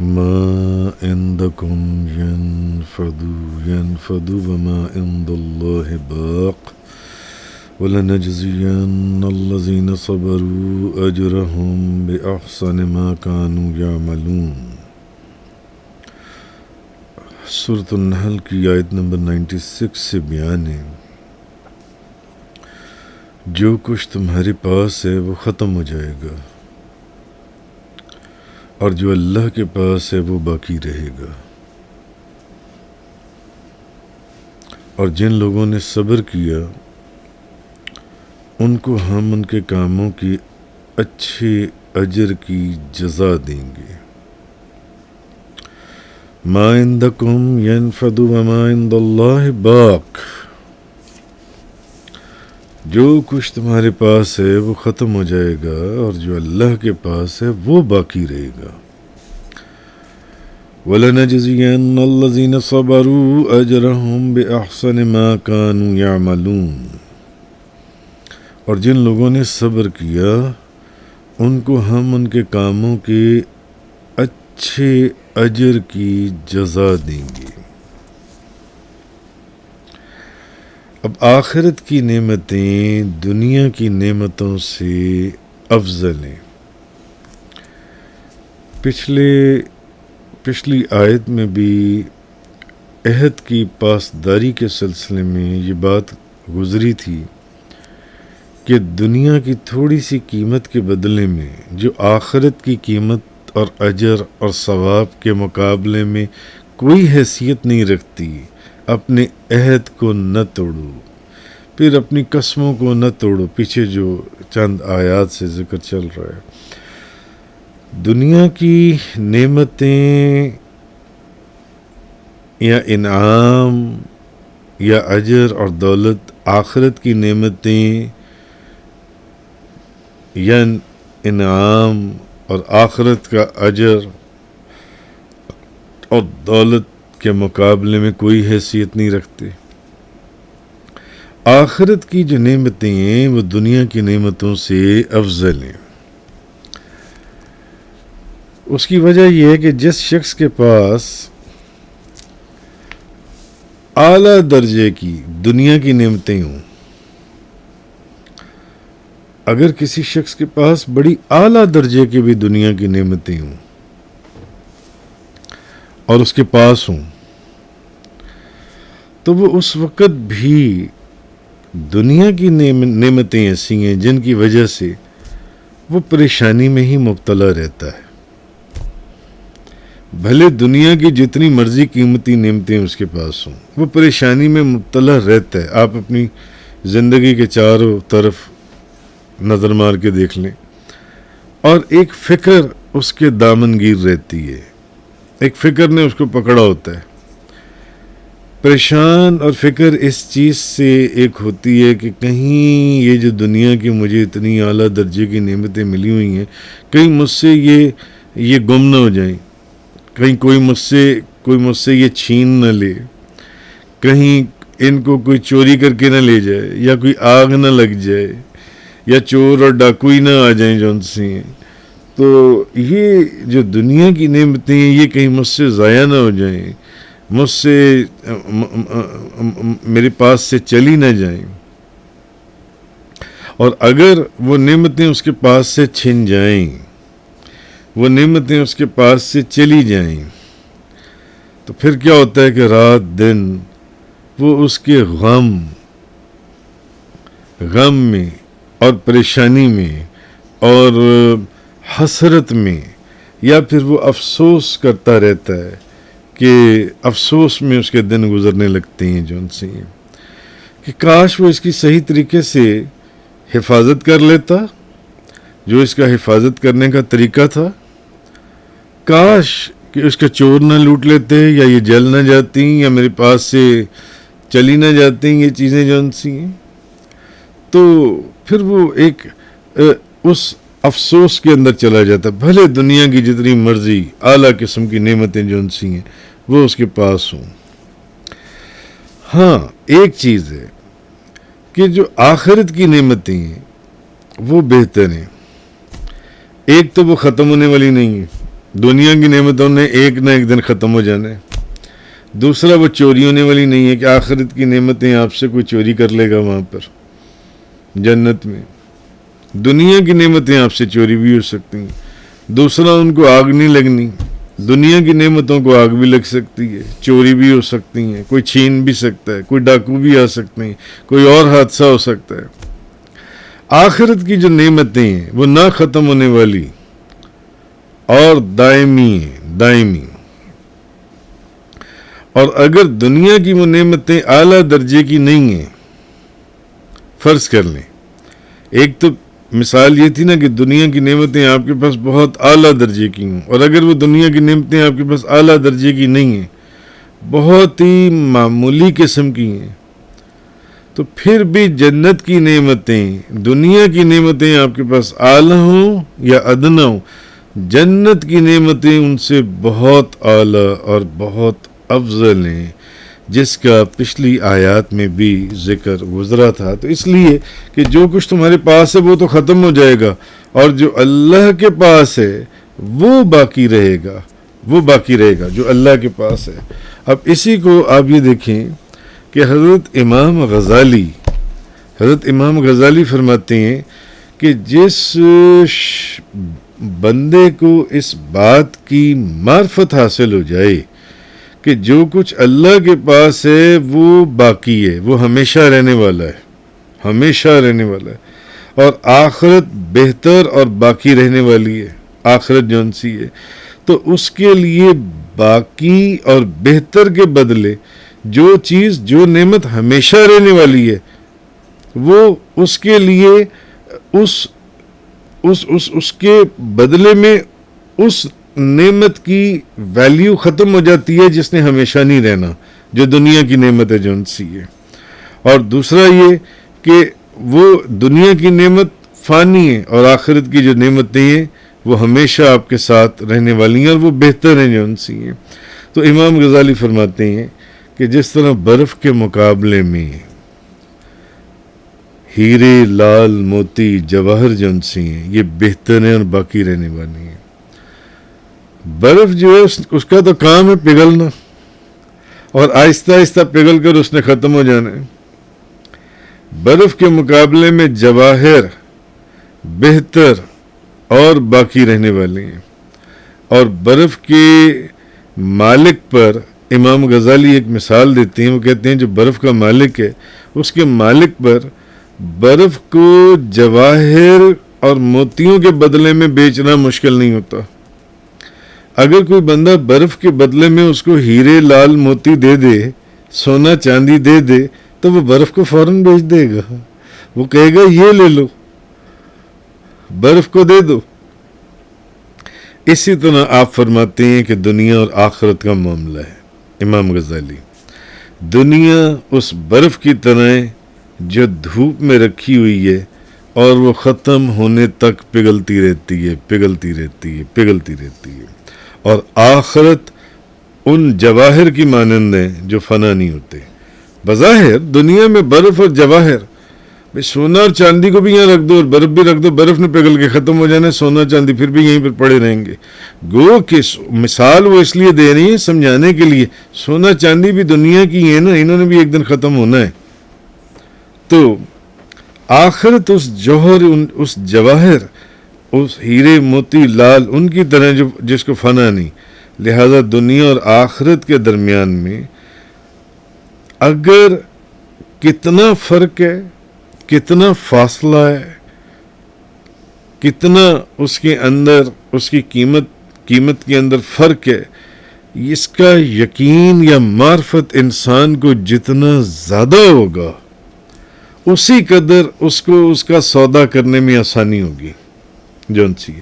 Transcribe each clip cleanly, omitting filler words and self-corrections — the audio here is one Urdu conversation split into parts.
ما عندكم ينفد وما عند الله باق ولنجزين الذين صبروا أجرهم بأحسن ما كانوا يعملون۔ سورۃ النحل کی آیت نمبر 96 سے بیان ہے، جو کچھ تمہارے پاس ہے وہ ختم ہو جائے گا، اور جو اللہ کے پاس ہے وہ باقی رہے گا، اور جن لوگوں نے صبر کیا ان کو ہم ان کے کاموں کی اچھے اجر کی جزا دیں گے۔ ما عندکم ینفد وما عند اللہ باق، جو کچھ تمہارے پاس ہے وہ ختم ہو جائے گا، اور جو اللہ کے پاس ہے وہ باقی رہے گا۔ وَلَنَجْزِيَنَّ الَّذِينَ صَبَرُوا أَجْرَهُمْ بِأَحْسَنِ مَا كَانُوا يَعْمَلُونَ، اور جن لوگوں نے صبر کیا ان کو ہم ان کے کاموں کے اچھے اجر کی جزا دیں گے۔ اب آخرت کی نعمتیں دنیا کی نعمتوں سے افضل ہیں۔ پچھلی آیت میں بھی عہد کی پاسداری کے سلسلے میں یہ بات گزری تھی کہ دنیا کی تھوڑی سی قیمت کے بدلے میں جو آخرت کی قیمت اور اجر اور ثواب کے مقابلے میں کوئی حیثیت نہیں رکھتی، اپنے عہد کو نہ توڑو، پھر اپنی قسموں کو نہ توڑو۔ پیچھے جو چند آیات سے ذکر چل رہا ہے، دنیا کی نعمتیں یا انعام یا اجر اور دولت، آخرت کی نعمتیں یا انعام اور آخرت کا اجر اور دولت کے مقابلے میں کوئی حیثیت نہیں رکھتے۔ آخرت کی جو نعمتیں ہیں وہ دنیا کی نعمتوں سے افضل ہیں۔ اس کی وجہ یہ ہے کہ جس شخص کے پاس اعلیٰ درجے کی دنیا کی نعمتیں ہوں، اگر کسی شخص کے پاس بڑی اعلیٰ درجے کی بھی دنیا کی نعمتیں ہوں اور اس کے پاس ہوں، تو وہ اس وقت بھی دنیا کی نعمتیں ایسی ہیں جن کی وجہ سے وہ پریشانی میں ہی مبتلا رہتا ہے۔ بھلے دنیا کی جتنی مرضی قیمتی نعمتیں اس کے پاس ہوں، وہ پریشانی میں مبتلا رہتا ہے۔ آپ اپنی زندگی کے چاروں طرف نظر مار کے دیکھ لیں، اور ایک فکر اس کے دامن گیر رہتی ہے، ایک فکر نے اس کو پکڑا ہوتا ہے۔ پریشان اور فکر اس چیز سے ایک ہوتی ہے کہ کہیں یہ جو دنیا کی مجھے اتنی اعلیٰ درجے کی نعمتیں ملی ہوئی ہیں، کہیں مجھ سے یہ گم نہ ہو جائیں، کہیں کوئی مجھ سے یہ چھین نہ لے، کہیں ان کو کوئی چوری کر کے نہ لے جائے، یا کوئی آگ نہ لگ جائے، یا چور اور ڈاکو ہی نہ آ جائیں جو ان سے ہیں۔ تو یہ جو دنیا کی نعمتیں ہیں یہ کہیں مجھ سے ضائع نہ ہو جائیں، مجھ سے میرے پاس سے چلی نہ جائیں، اور اگر وہ نعمتیں اس کے پاس سے چھن جائیں، وہ نعمتیں اس کے پاس سے چلی جائیں، تو پھر کیا ہوتا ہے کہ رات دن وہ اس کے غم میں اور پریشانی میں اور حسرت میں، یا پھر وہ افسوس کرتا رہتا ہے کہ افسوس میں اس کے دن گزرنے لگتے ہیں جو ان سے ہیں کہ کاش وہ اس کی صحیح طریقے سے حفاظت کر لیتا، جو اس کا حفاظت کرنے کا طریقہ تھا، کاش کہ اس کا چور نہ لوٹ لیتے، یا یہ جل نہ جاتی، یا میرے پاس سے چلی نہ جاتی یہ چیزیں جو ان سی ہیں۔ تو پھر وہ ایک اس افسوس کے اندر چلا جاتا، بھلے دنیا کی جتنی مرضی اعلیٰ قسم کی نعمتیں جو ان سی ہیں وہ اس کے پاس ہوں۔ ہاں ایک چیز ہے کہ جو آخرت کی نعمتیں ہیں وہ بہتر ہیں۔ ایک تو وہ ختم ہونے والی نہیں ہے، دنیا کی نعمتوں نے ایک نہ ایک دن ختم ہو جانا ہے. دوسرا وہ چوری ہونے والی نہیں ہے کہ آخرت کی نعمتیں آپ سے کوئی چوری کر لے گا وہاں پر جنت میں. دنیا کی نعمتیں آپ سے چوری بھی ہو سکتی ہیں. دوسرا ان کو آگ نہیں لگنی. دنیا کی نعمتوں کو آگ بھی لگ سکتی ہے, چوری بھی ہو سکتی ہیں, کوئی چھین بھی سکتا ہے, کوئی ڈاکو بھی آ سکتے ہیں, کوئی اور حادثہ ہو سکتا ہے. آخرت کی جو نعمتیں ہیں وہ نہ ختم ہونے والی اور دائمی ہیں, دائمی. اور اگر دنیا کی وہ نعمتیں اعلیٰ درجے کی نہیں ہیں, فرض کر لیں ایک تو مثال یہ تھی نا کہ دنیا کی نعمتیں آپ کے پاس بہت اعلیٰ درجے کی ہوں, اور اگر وہ دنیا کی نعمتیں آپ کے پاس اعلیٰ درجے کی نہیں ہیں, بہت ہی معمولی قسم کی ہیں, تو پھر بھی جنت کی نعمتیں, دنیا کی نعمتیں آپ کے پاس اعلیٰ ہوں یا ادنیٰ ہوں, جنت کی نعمتیں ان سے بہت اعلیٰ اور بہت افضل ہیں, جس کا پچھلی آیات میں بھی ذکر گزرا تھا. تو اس لیے کہ جو کچھ تمہارے پاس ہے وہ تو ختم ہو جائے گا, اور جو اللہ کے پاس ہے وہ باقی رہے گا, وہ باقی رہے گا جو اللہ کے پاس ہے. اب اسی کو آپ یہ دیکھیں کہ حضرت امام غزالی فرماتے ہیں کہ جس بندے کو اس بات کی معرفت حاصل ہو جائے کہ جو کچھ اللہ کے پاس ہے وہ باقی ہے, وہ ہمیشہ رہنے والا ہے, ہمیشہ رہنے والا ہے, اور آخرت بہتر اور باقی رہنے والی ہے, آخرت جون سی ہے, تو اس کے لیے باقی اور بہتر کے بدلے جو چیز, جو نعمت ہمیشہ رہنے والی ہے, وہ اس کے لیے اس کے بدلے میں اس نعمت کی ویلیو ختم ہو جاتی ہے جس نے ہمیشہ نہیں رہنا, جو دنیا کی نعمت ہے جون سی ہے. اور دوسرا یہ کہ وہ دنیا کی نعمت فانی ہے, اور آخرت کی جو نعمتیں ہیں وہ ہمیشہ آپ کے ساتھ رہنے والی ہیں, اور وہ بہتر ہیں جون سی ہیں. تو امام غزالی فرماتے ہیں کہ جس طرح برف کے مقابلے میں ہیرے, لال, موتی, جواہر جون سی ہیں یہ بہتر ہیں اور باقی رہنے والی ہیں. برف جو ہے اس کا تو کام ہے پگھلنا, اور آہستہ آہستہ پگھل کر اس نے ختم ہو جانا ہے. برف کے مقابلے میں جواہر بہتر اور باقی رہنے والے ہیں. اور برف کے مالک پر امام غزالی ایک مثال دیتے ہیں, وہ کہتے ہیں جو برف کا مالک ہے اس کے مالک پر برف کو جواہر اور موتیوں کے بدلے میں بیچنا مشکل نہیں ہوتا. اگر کوئی بندہ برف کے بدلے میں اس کو ہیرے, لال, موتی دے دے, سونا چاندی دے دے, تو وہ برف کو فوراً بیچ دے گا. وہ کہے گا یہ لے لو, برف کو دے دو. اسی طرح آپ فرماتے ہیں کہ دنیا اور آخرت کا معاملہ ہے. امام غزالی, دنیا اس برف کی طرح ہے جو دھوپ میں رکھی ہوئی ہے اور وہ ختم ہونے تک پگھلتی رہتی ہے, پگھلتی رہتی ہے, پگھلتی رہتی ہے. اور آخرت ان جواہر کی مانند ہیں جو فنا نہیں ہوتے. بظاہر دنیا میں برف اور جواہر, سونا اور چاندی کو بھی یہاں رکھ دو اور برف بھی رکھ دو, برف نے پگھل کے ختم ہو جانا ہے, سونا چاندی پھر بھی یہیں پر پڑے رہیں گے. گو کہ مثال وہ اس لیے دے رہی ہیں سمجھانے کے لیے, سونا چاندی بھی دنیا کی ہے نا, انہوں نے بھی ایک دن ختم ہونا ہے. تو آخرت اس جوہر, اس جواہر, اس ہیرے, موتی, لال, ان کی طرح جو جس کو فنا نہیں. لہذا دنیا اور آخرت کے درمیان میں اگر کتنا فرق ہے, کتنا فاصلہ ہے, کتنا اس کے اندر, اس کی قیمت کے اندر فرق ہے, اس کا یقین یا معرفت انسان کو جتنا زیادہ ہوگا اسی قدر اس کو اس کا سودا کرنے میں آسانی ہوگی. جون سی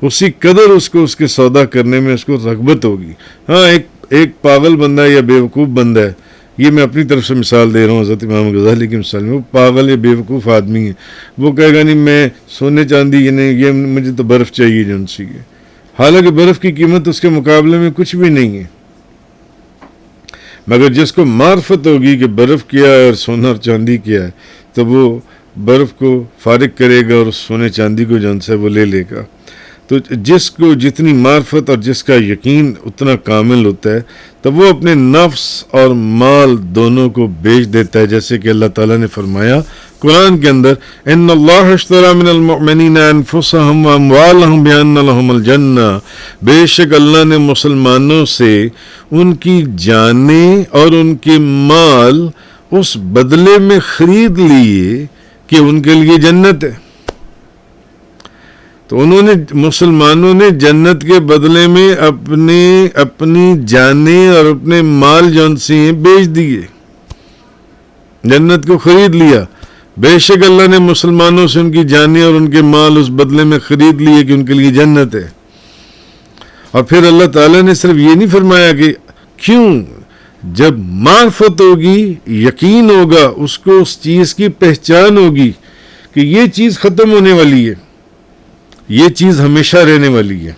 اسی قدر اس کو اس کے سودا کرنے میں اس کو رغبت ہوگی. ہاں ایک پاگل بندہ ہے یا بیوقوف بندہ ہے, یہ میں اپنی طرف سے مثال دے رہا ہوں حضرت امام غزالی کی مثال میں, وہ پاگل یا بیوقوف آدمی ہے, وہ کہے گا نہیں میں سونے چاندی یہ مجھے تو برف چاہیے جون سی ہے, حالانکہ برف کی قیمت اس کے مقابلے میں کچھ بھی نہیں ہے. مگر جس کو معرفت ہوگی کہ برف کیا ہے اور سونا اور چاندی کیا ہے, تو وہ برف کو فارغ کرے گا اور سونے چاندی کو جون سے وہ لے لے گا. تو جس کو جتنی معرفت اور جس کا یقین اتنا کامل ہوتا ہے تو وہ اپنے نفس اور مال دونوں کو بیچ دیتا ہے، جیسے کہ اللہ تعالیٰ نے فرمایا قرآن کے اندر ان اللہ اشتری من المؤمنین انفسهم واموالهم بان لهم الجنہ، بے شک اللہ نے مسلمانوں سے ان کی جانیں اور ان کے مال اس بدلے میں خرید لیے کہ ان کے لیے جنت ہے۔ تو انہوں نے مسلمانوں نے جنت کے بدلے میں اپنی جانیں اور اپنے مال جون سے بیچ دیے، جنت کو خرید لیا۔ بے شک اللہ نے مسلمانوں سے ان کی جانیں اور ان کے مال اس بدلے میں خرید لیے کہ ان کے لیے جنت ہے۔ اور پھر اللہ تعالیٰ نے صرف یہ نہیں فرمایا کہ کیوں، جب معرفت ہوگی، یقین ہوگا، اس کو اس چیز کی پہچان ہوگی کہ یہ چیز ختم ہونے والی ہے، یہ چیز ہمیشہ رہنے والی ہے،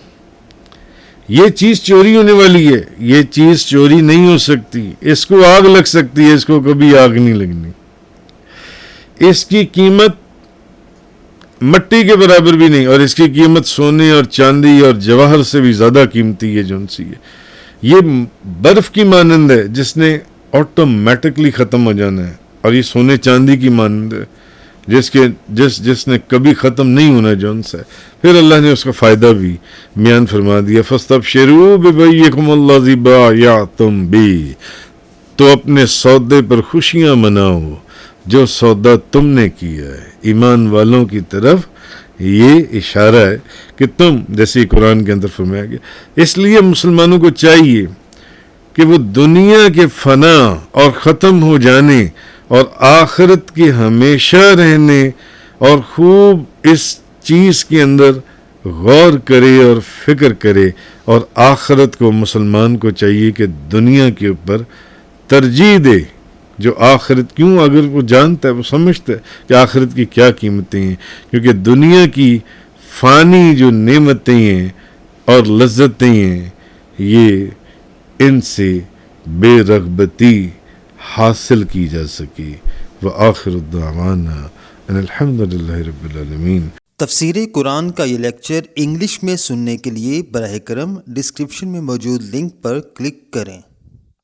یہ چیز چوری ہونے والی ہے، یہ چیز چوری نہیں ہو سکتی، اس کو آگ لگ سکتی ہے، اس کو کبھی آگ نہیں لگنی، اس کی قیمت مٹی کے برابر بھی نہیں، اور اس کی قیمت سونے اور چاندی اور جواہر سے بھی زیادہ قیمتی ہے جون سی ہے۔ یہ برف کی مانند ہے جس نے آٹومیٹکلی ختم ہو جانا ہے، اور یہ سونے چاندی کی مانند ہے جس نے کبھی ختم نہیں ہونا جون سا ہے۔ پھر اللہ نے اس کا فائدہ بھی بیان فرما دیا، فاستبشروا ببیعکم الذی بایعتم بہ، تو اپنے سودے پر خوشیاں مناؤ جو سودا تم نے کیا ہے۔ ایمان والوں کی طرف یہ اشارہ ہے کہ تم، جیسے قرآن کے اندر فرمایا گیا، اس لیے مسلمانوں کو چاہیے کہ وہ دنیا کے فنا اور ختم ہو جانے اور آخرت کے ہمیشہ رہنے اور خوب اس چیز کے اندر غور کرے اور فکر کرے، اور آخرت کو مسلمان کو چاہیے کہ دنیا کے اوپر ترجیح دے۔ جو آخرت، کیوں؟ اگر وہ جانتا ہے، وہ سمجھتا ہے کہ آخرت کی کیا قیمتیں ہیں، کیونکہ دنیا کی فانی جو نعمتیں ہیں اور لذتیں ہیں، یہ ان سے بے رغبتی حاصل کی جا سکی۔ وآخر دعوانا ان الحمد للہ رب العالمین۔ تفسیر قرآن کا یہ لیکچر انگلش میں سننے کے لیے براہ کرم ڈسکرپشن میں موجود لنک پر کلک کریں۔